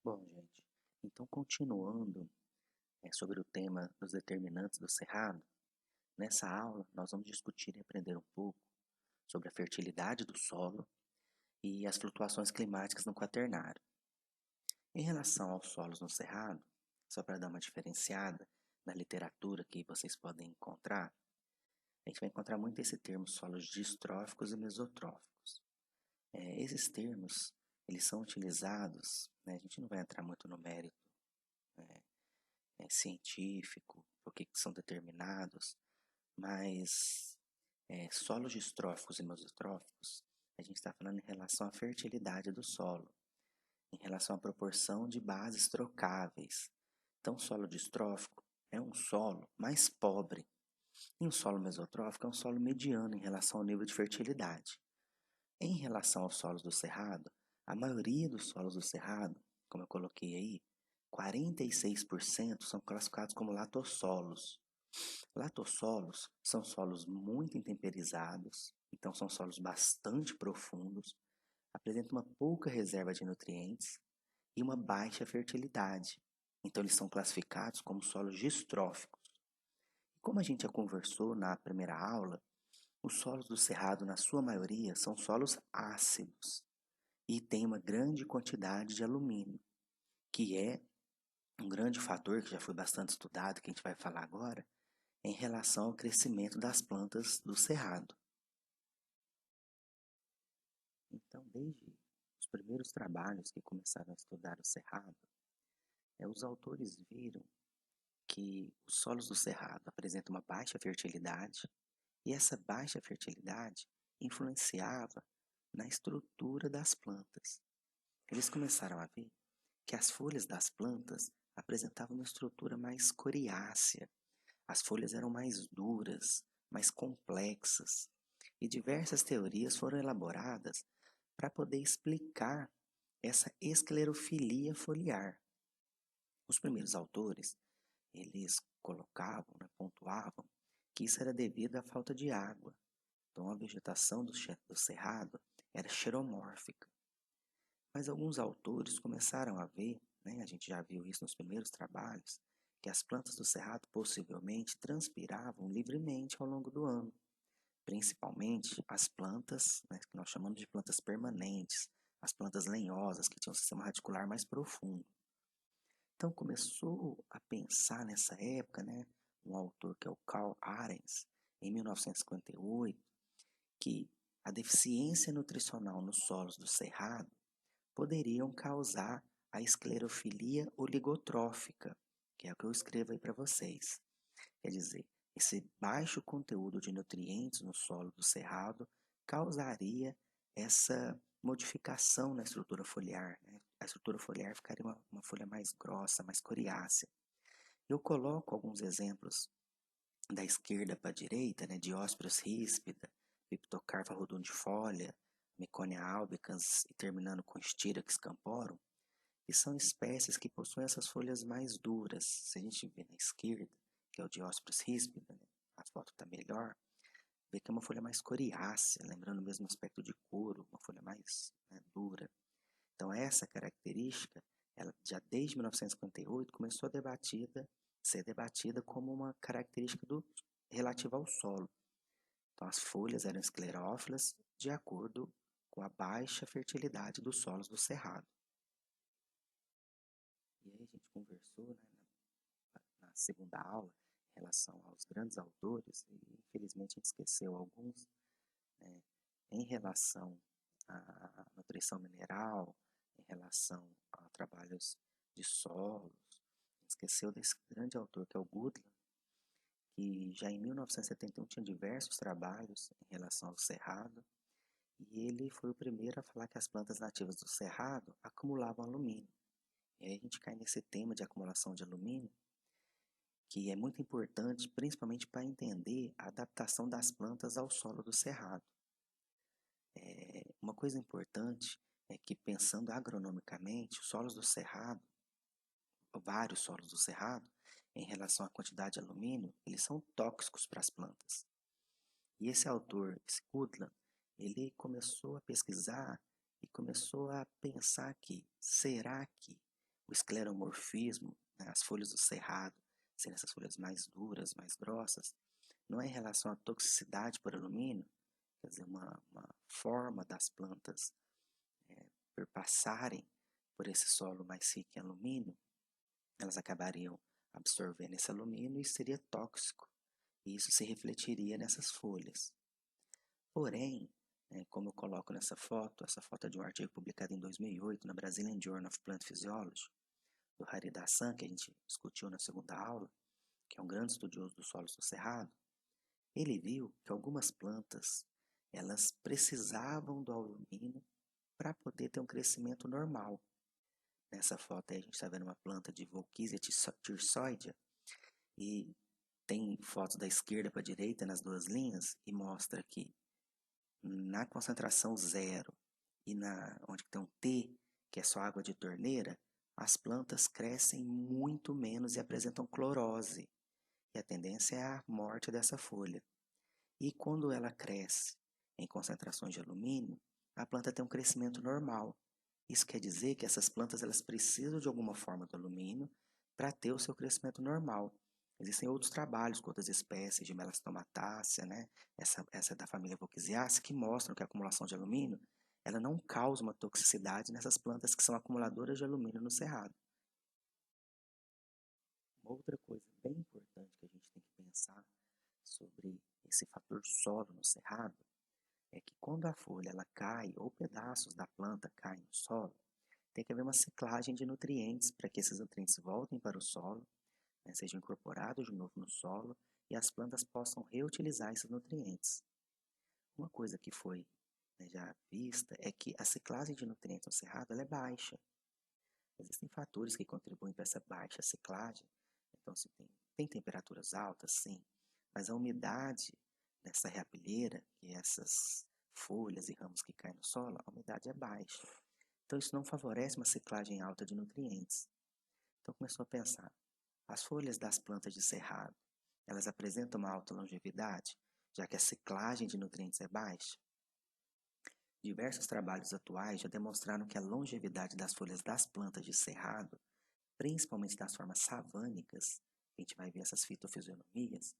Bom, gente, então continuando sobre o tema dos determinantes do cerrado, nessa aula nós vamos discutir e aprender um pouco sobre a fertilidade do solo e as flutuações climáticas no quaternário. Em relação aos solos no cerrado, só para dar uma diferenciada na literatura que vocês podem encontrar, a gente vai encontrar muito esse termo solos distróficos e mesotróficos. Esses termos, eles são utilizados, né, a gente não vai entrar muito no mérito né, científico, por que são determinados, mas solos distróficos e mesotróficos, a gente está falando em relação à fertilidade do solo, em relação à proporção de bases trocáveis. Então, o solo distrófico é um solo mais pobre, e um solo mesotrófico é um solo mediano em relação ao nível de fertilidade. Em relação aos solos do cerrado, a maioria dos solos do cerrado, como eu coloquei aí, 46% são classificados como latossolos. Latossolos são solos muito intemperizados, então são solos bastante profundos, apresentam uma pouca reserva de nutrientes e uma baixa fertilidade. Então eles são classificados como solos distróficos. Como a gente já conversou na primeira aula, os solos do cerrado, na sua maioria, são solos ácidos e têm uma grande quantidade de alumínio, que é um grande fator que já foi bastante estudado, que a gente vai falar agora, em relação ao crescimento das plantas do cerrado. Então, desde os primeiros trabalhos que começaram a estudar o cerrado, os autores viram que os solos do cerrado apresentam uma baixa fertilidade e essa baixa fertilidade influenciava na estrutura das plantas. Eles começaram a ver que as folhas das plantas apresentavam uma estrutura mais coriácea, as folhas eram mais duras, mais complexas, e diversas teorias foram elaboradas para poder explicar essa esclerofilia foliar. Os primeiros autores, eles colocavam, né, pontuavam, que isso era devido à falta de água. Então a vegetação do cerrado era xeromórfica. Mas alguns autores começaram a ver, né, a gente já viu isso nos primeiros trabalhos, que as plantas do cerrado possivelmente transpiravam livremente ao longo do ano, principalmente as plantas, né, que nós chamamos de plantas permanentes, as plantas lenhosas que tinham um sistema radicular mais profundo. Então começou a pensar nessa época, né, um autor que é o Karl Arens, em 1958, que a deficiência nutricional nos solos do cerrado poderiam causar a esclerofilia oligotrófica, que é o que eu escrevo aí para vocês. Quer dizer, esse baixo conteúdo de nutrientes no solo do cerrado causaria essa modificação na estrutura foliar. Né? A estrutura foliar ficaria uma folha mais grossa, mais coriácea. Eu coloco alguns exemplos da esquerda para a direita, né? Diospyros ríspida, Piptocarpa rodundifolia, Meconia albicans e terminando com Styrax camporum, que são espécies que possuem essas folhas mais duras. Se a gente vê na esquerda, que é o Diospyros ríspida, né? A foto está melhor, vê que é uma folha mais coriácea, lembrando o mesmo aspecto de couro, uma folha mais, né, dura. Então essa característica, ela já desde 1958 começou a ser debatida como uma característica relativa ao solo. Então as folhas eram esclerófilas de acordo com a baixa fertilidade dos solos do cerrado. E aí a gente conversou, né, na segunda aula em relação aos grandes autores, e infelizmente a gente esqueceu alguns, né, em relação à nutrição mineral, em relação a trabalhos de solos. Esqueceu desse grande autor que é o Goodland, que já em 1971 tinha diversos trabalhos em relação ao cerrado, e ele foi o primeiro a falar que as plantas nativas do cerrado acumulavam alumínio. E aí a gente cai nesse tema de acumulação de alumínio, que é muito importante, principalmente para entender a adaptação das plantas ao solo do cerrado. Uma coisa importante é que, pensando agronomicamente, os solos do cerrado, vários solos do cerrado, em relação à quantidade de alumínio, eles são tóxicos para as plantas. E esse autor, Skudland, ele começou a pesquisar e começou a pensar que, será que o escleromorfismo, né, as folhas do cerrado, serem essas folhas mais duras, mais grossas, não é em relação à toxicidade por alumínio, quer dizer, uma forma das plantas perpassarem por esse solo mais rico em alumínio, elas acabariam absorvendo esse alumínio e seria tóxico. E isso se refletiria nessas folhas. Porém, como eu coloco nessa foto, essa foto é de um artigo publicado em 2008 na Brazilian Journal of Plant Physiology, do Haridasan, que a gente discutiu na segunda aula, que é um grande estudioso dos solos do Cerrado. Ele viu que algumas plantas elas precisavam do alumínio para poder ter um crescimento normal. Nessa foto aí a gente está vendo uma planta de Volkisia tirsoidea e tem fotos da esquerda para a direita nas duas linhas e mostra que na concentração zero e onde tem um T, que é só água de torneira, as plantas crescem muito menos e apresentam clorose. E a tendência é a morte dessa folha. E quando ela cresce em concentrações de alumínio, a planta tem um crescimento normal. Isso quer dizer que essas plantas elas precisam de alguma forma do alumínio para ter o seu crescimento normal. Existem outros trabalhos com outras espécies de Melastomatácea, né? Essa é da família Volkisiaceae, que mostram que a acumulação de alumínio ela não causa uma toxicidade nessas plantas que são acumuladoras de alumínio no cerrado. Uma outra coisa bem importante que a gente tem que pensar sobre esse fator solo no cerrado é que quando a folha ela cai ou pedaços da planta caem no solo, tem que haver uma ciclagem de nutrientes para que esses nutrientes voltem para o solo, né, sejam incorporados de novo no solo e as plantas possam reutilizar esses nutrientes. Uma coisa que foi, né, já vista é que a ciclagem de nutrientes no cerrado ela é baixa. Existem fatores que contribuem para essa baixa ciclagem. Então, se tem temperaturas altas, sim, mas a umidade nessa reapilheira, que é essas folhas e ramos que caem no solo, a umidade é baixa. Então, isso não favorece uma ciclagem alta de nutrientes. Então, começou a pensar, as folhas das plantas de cerrado, elas apresentam uma alta longevidade, já que a ciclagem de nutrientes é baixa? Diversos trabalhos atuais já demonstraram que a longevidade das folhas das plantas de cerrado, principalmente das formas savânicas, a gente vai ver essas fitofisionomias,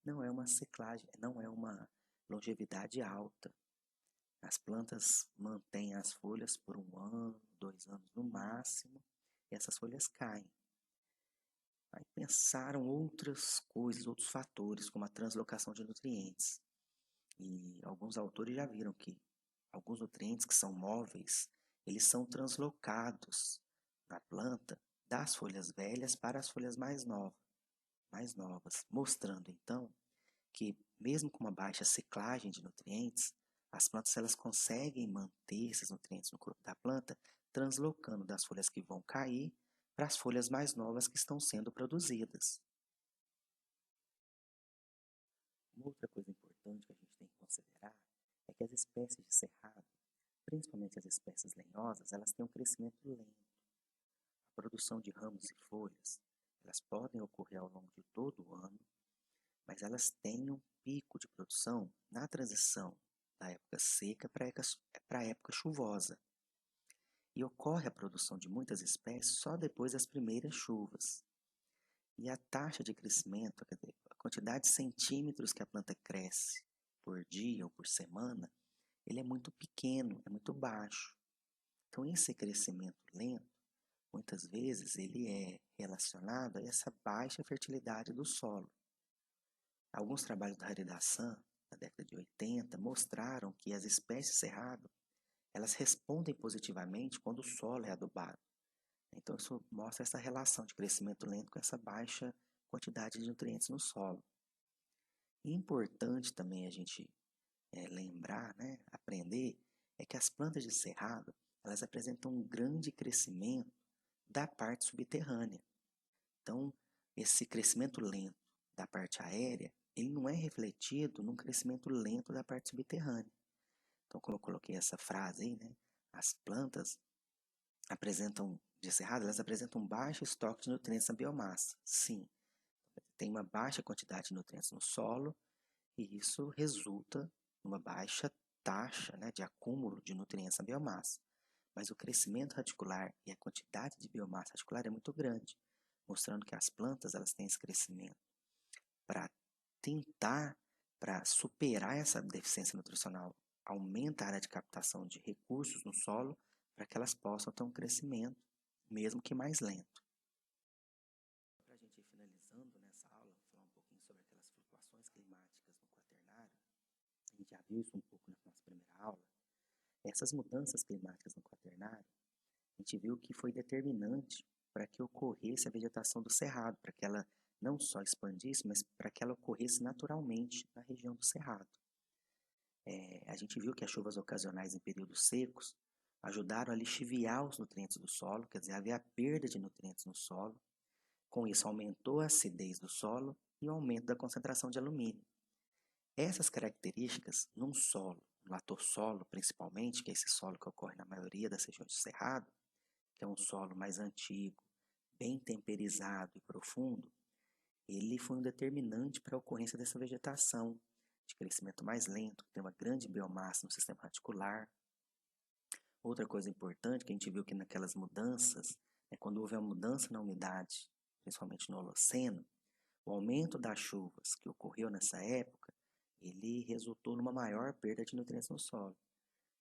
não é uma ciclagem, não é uma longevidade alta. As plantas mantêm as folhas por 1 ano, 2 anos no máximo, e essas folhas caem. Aí pensaram outras coisas, outros fatores, como a translocação de nutrientes. E alguns autores já viram que alguns nutrientes que são móveis, eles são translocados na planta das folhas velhas para as folhas mais novas, mostrando então que mesmo com uma baixa ciclagem de nutrientes, as plantas elas conseguem manter esses nutrientes no corpo da planta, translocando das folhas que vão cair para as folhas mais novas que estão sendo produzidas. Uma outra coisa importante que a gente tem que considerar é que as espécies de cerrado, principalmente as espécies lenhosas, elas têm um crescimento lento. A produção de ramos e folhas, elas podem ocorrer ao longo de todo o ano, mas elas têm um pico de produção na transição da época seca para a época chuvosa. E ocorre a produção de muitas espécies só depois das primeiras chuvas. E a taxa de crescimento, quer dizer, a quantidade de centímetros que a planta cresce por dia ou por semana, ele é muito pequeno, é muito baixo. Então, esse crescimento lento, muitas vezes, ele é relacionado a essa baixa fertilidade do solo. Alguns trabalhos da Haridasan, na década de 80, mostraram que as espécies cerrado, elas respondem positivamente quando o solo é adubado. Então, isso mostra essa relação de crescimento lento com essa baixa quantidade de nutrientes no solo. E importante também a gente lembrar, né, aprender, é que as plantas de cerrado, elas apresentam um grande crescimento da parte subterrânea. Então, esse crescimento lento da parte aérea, ele não é refletido num crescimento lento da parte subterrânea. Então, como eu coloquei essa frase aí, né, as plantas apresentam, de cerrado, elas apresentam um baixo estoque de nutrientes na biomassa. Sim, tem uma baixa quantidade de nutrientes no solo e isso resulta numa baixa taxa, né, de acúmulo de nutrientes na biomassa. mas o crescimento radicular e a quantidade de biomassa radicular é muito grande, mostrando que as plantas elas têm esse crescimento para tentar, para superar essa deficiência nutricional, aumenta a área de captação de recursos no solo para que elas possam ter um crescimento, mesmo que mais lento. Para a gente ir finalizando nessa aula, vou falar um pouquinho sobre aquelas flutuações climáticas no quaternário. A gente já viu isso um pouco na nossa primeira aula. Essas mudanças climáticas no quaternário, a gente viu que foi determinante para que ocorresse a vegetação do cerrado, para que ela não só expandisse, mas para que ela ocorresse naturalmente na região do cerrado. A gente viu que as chuvas ocasionais em períodos secos ajudaram a lixiviar os nutrientes do solo, quer dizer, havia a perda de nutrientes no solo. Com isso, aumentou a acidez do solo e o aumento da concentração de alumínio. Essas características, num solo, no latossolo principalmente, que é esse solo que ocorre na maioria das regiões do cerrado, que é um solo mais antigo, bem temperizado e profundo, ele foi um determinante para a ocorrência dessa vegetação de crescimento mais lento, que tem uma grande biomassa no sistema radicular. Outra coisa importante que a gente viu que naquelas mudanças, quando houve a mudança na umidade, principalmente no Holoceno, o aumento das chuvas que ocorreu nessa época, ele resultou numa maior perda de nutrientes no solo.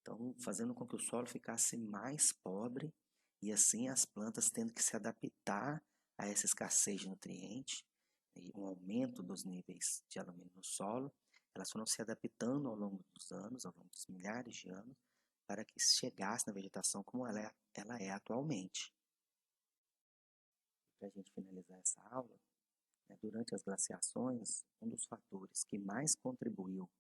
Então, fazendo com que o solo ficasse mais pobre e assim as plantas tendo que se adaptar a essa escassez de nutrientes e um aumento dos níveis de alumínio no solo, elas foram se adaptando ao longo dos anos, ao longo dos milhares de anos, para que chegasse na vegetação como ela é atualmente. Para a gente finalizar essa aula, durante as glaciações, um dos fatores que mais contribuiu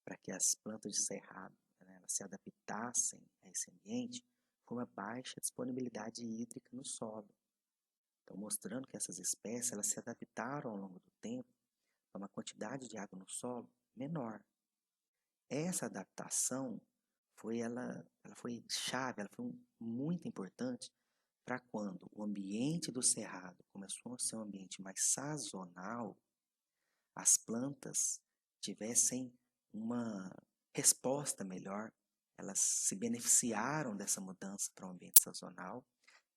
para que as plantas de cerrado elas se adaptassem a esse ambiente foi uma baixa disponibilidade hídrica no solo. Então, mostrando que essas espécies elas se adaptaram ao longo do tempo a uma quantidade de água no solo menor. Essa adaptação ela foi chave, ela foi muito importante para quando o ambiente do cerrado começou a ser um ambiente mais sazonal, as plantas tivessem uma resposta melhor, elas se beneficiaram dessa mudança para um ambiente sazonal,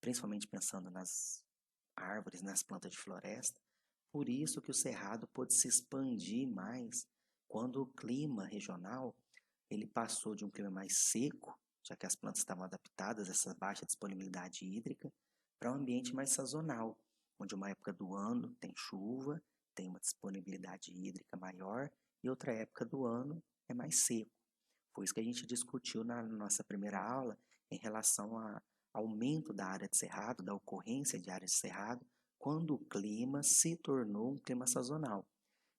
principalmente pensando nas árvores, nas plantas de floresta. Por isso que o cerrado pôde se expandir mais quando o clima regional ele passou de um clima mais seco, já que as plantas estavam adaptadas a essa baixa disponibilidade hídrica, para um ambiente mais sazonal, onde uma época do ano tem chuva, tem uma disponibilidade hídrica maior, e outra época do ano é mais seco. Foi isso que a gente discutiu na nossa primeira aula em relação ao aumento da área de cerrado, da ocorrência de área de cerrado, quando o clima se tornou um clima sazonal.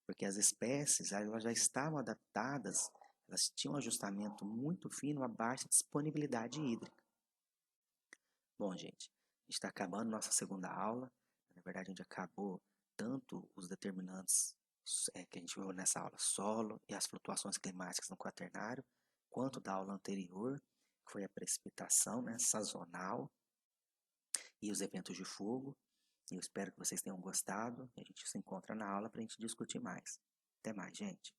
Porque as espécies elas já estavam adaptadas, elas tinham um ajustamento muito fino à baixa disponibilidade hídrica. Bom, gente, a gente está acabando nossa segunda aula. Na verdade, a gente acabou tanto os determinantes que a gente viu nessa aula, solo e as flutuações climáticas no quaternário, quanto da aula anterior, que foi a precipitação sazonal e os eventos de fogo. E eu espero que vocês tenham gostado. A gente se encontra na aula para a gente discutir mais. Até mais, gente.